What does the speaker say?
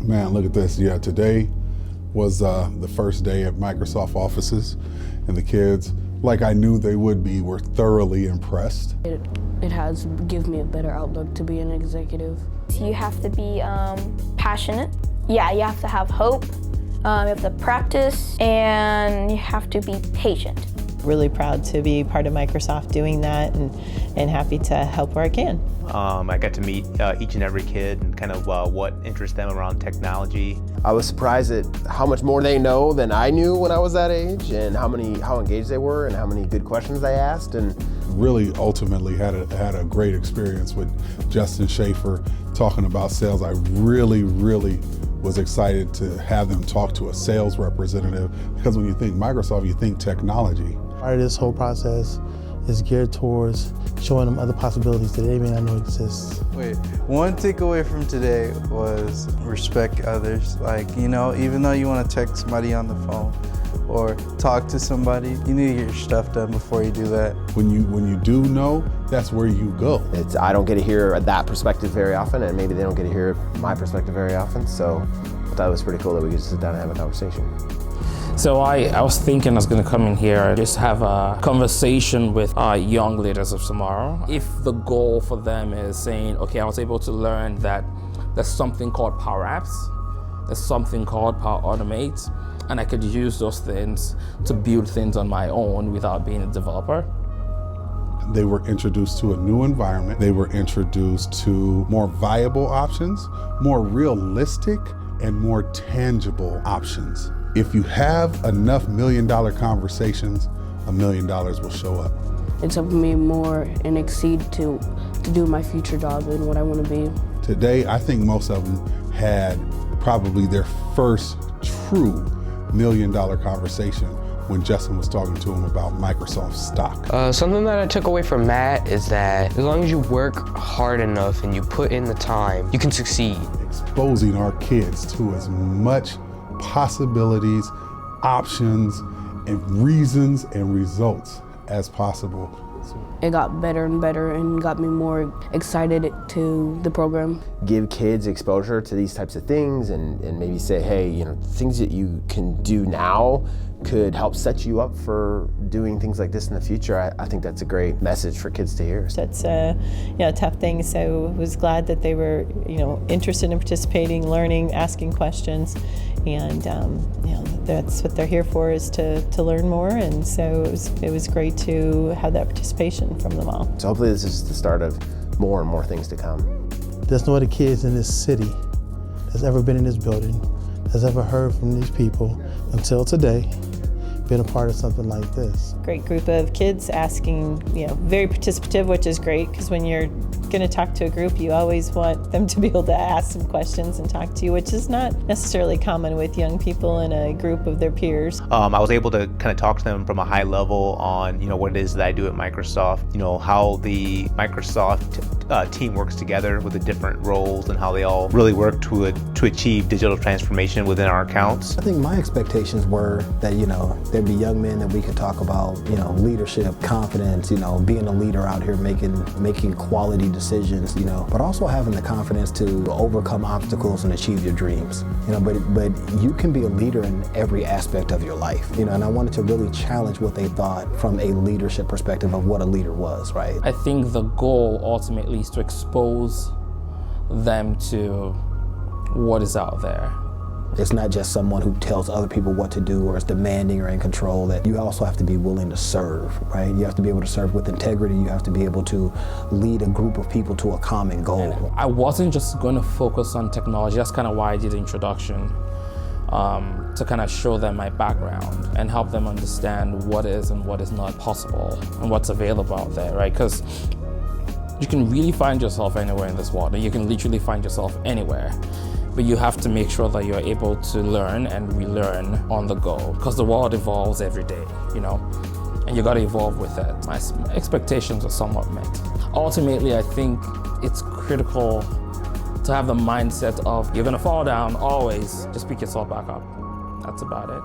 Man, look at this. Yeah, today was the first day at Microsoft offices, and the kids, like I knew they would be, were thoroughly impressed. It has given me a better outlook to be an executive. You have to be passionate. Yeah, you have to have hope. You have to practice, and you have to be patient. Really proud to be part of Microsoft doing that, and happy to help where I can. I got to meet each and every kid and kind of what interests them around technology. I was surprised at how much more they know than I knew when I was that age, and how engaged they were and how many good questions they asked. And really ultimately had a great experience with Justin Schaefer talking about sales. I really was excited to have them talk to a sales representative, because when you think Microsoft, you think technology. Part of this whole process is geared towards showing them other possibilities that they may not know exist. One takeaway from today was respect others. Like, you know, even though you want to text somebody on the phone or talk to somebody, you need to get your stuff done before you do that. When you do know, that's where you go. I don't get to hear that perspective very often, and maybe they don't get to hear my perspective very often, so I thought it was pretty cool that we could sit down and have a conversation. So I was thinking I was going to come in here and just have a conversation with our young leaders of tomorrow. If the goal for them is saying, okay, I was able to learn that there's something called Power Apps, there's something called Power Automate, and I could use those things to build things on my own without being a developer. They were introduced to a new environment. They were introduced to more viable options, more realistic and more tangible options. If you have enough million-dollar conversations, $1 million will show up. It's helping me more and exceed to do my future job and what I want to be. Today, I think most of them had probably their first true million-dollar conversation when Justin was talking to him about Microsoft stock. Something that I took away from Matt is that as long as you work hard enough and you put in the time, you can succeed. Exposing our kids to as much possibilities, options, and reasons and results as possible. It got better and better and got me more excited to the program. Give kids exposure to these types of things, and maybe say, hey, you know, things that you can do now could help set you up for doing things like this in the future. I think that's a great message for kids to hear. That's a tough thing, so I was glad that they were interested in participating, learning, asking questions, and that's what they're here for, is to learn more, and so it was great to have that participation from them all. So hopefully this is the start of more and more things to come. There's no other kids in this city that's ever been in this building, that's ever heard from these people until today, been a part of something like this. Great group of kids asking, very participative, which is great, because when you're going to talk to a group, you always want them to be able to ask some questions and talk to you, which is not necessarily common with young people in a group of their peers. I was able to kind of talk to them from a high level on, what it is that I do at Microsoft, how the Microsoft team works together with the different roles and how they all really work to achieve digital transformation within our accounts. I think my expectations were that, there'd be young men that we could talk about, leadership, confidence, being a leader out here, making quality decisions, but also having the confidence to overcome obstacles and achieve your dreams, but you can be a leader in every aspect of your life, and I wanted to really challenge what they thought from a leadership perspective of what a leader was, right? I think the goal ultimately is to expose them to what is out there. It's not just someone who tells other people what to do or is demanding or in control. That you also have to be willing to serve, right? You have to be able to serve with integrity. You have to be able to lead a group of people to a common goal. I wasn't just going to focus on technology. That's kind of why I did the introduction, to kind of show them my background and help them understand what is and what is not possible and what's available out there, right? Because you can really find yourself anywhere in this world. You can literally find yourself anywhere. But you have to make sure that you're able to learn and relearn on the go, because the world evolves every day, and you got to evolve with it. My expectations are somewhat met. Ultimately, I think it's critical to have the mindset of you're going to fall down always, just pick yourself back up. That's about it.